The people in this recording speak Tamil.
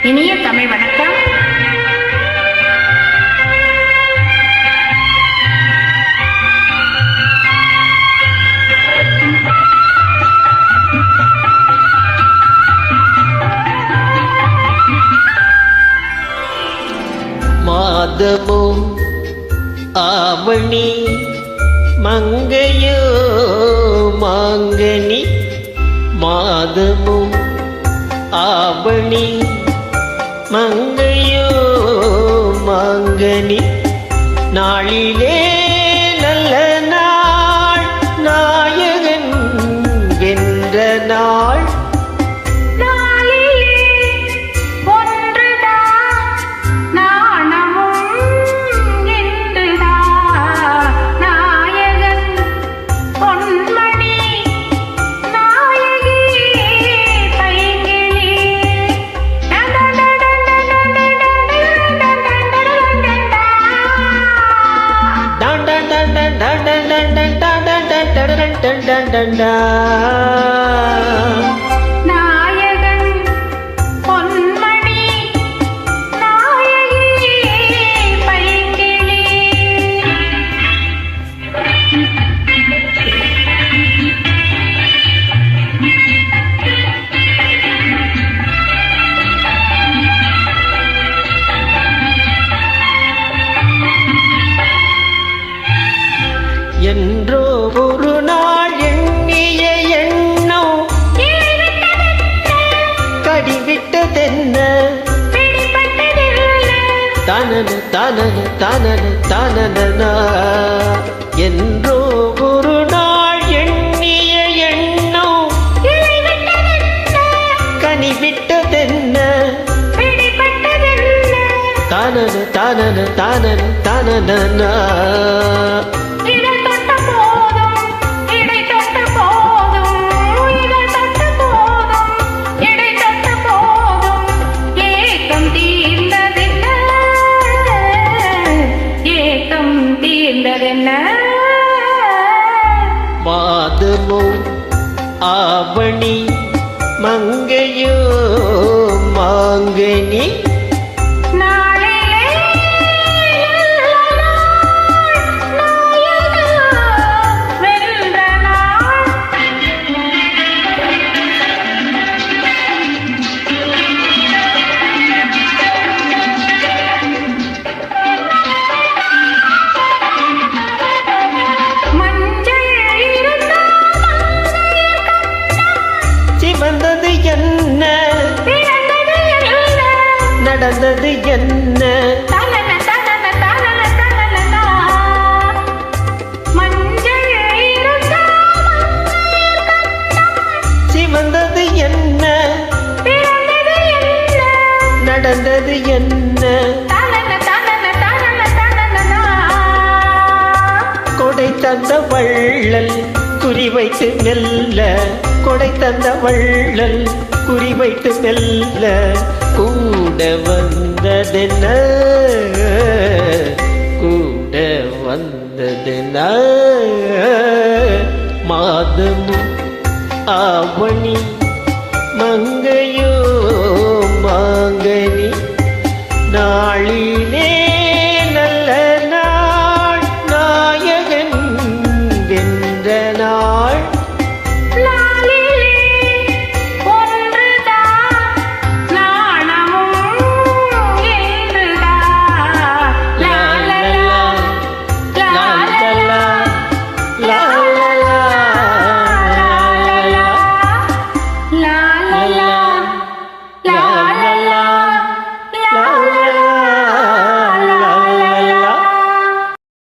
இனிய தமிழ் வணக்கம். மாதமோ ஆவணி மங்கையோ மாங்கனி, மாதமோ ஆவணி மங்கையோ மாங்கனி, நாளிலே நல்ல நாள் நாயகன் வென்ற நாள். நாயகன் பொன்மணி நாயகி பைங்கிளி. என்றோ ஒரு நாள் எண்ணிய எண்ணம் கடிவிட்டதென்ன, தனன தனன தனன தனனா. என்றோ ஒரு நாள் எண்ணிய எண்ணம் கனிவிட்டதென்ன, தனன தனன தனன தனனா. மாதமோ ஆவணி மங்கையோ மாங்கனி, வந்தது என்ன நடந்தது என்ன, சிவந்தது என்ன நடந்தது என்ன. கொடை தந்த வள்ளல் குறிவைத்து மெல்ல, கொடை தந்த வள்ளல் குறிவைத்து மெல்ல, கூட வந்ததென்ன கூட வந்ததென்ன. மாதமும் ஆவணி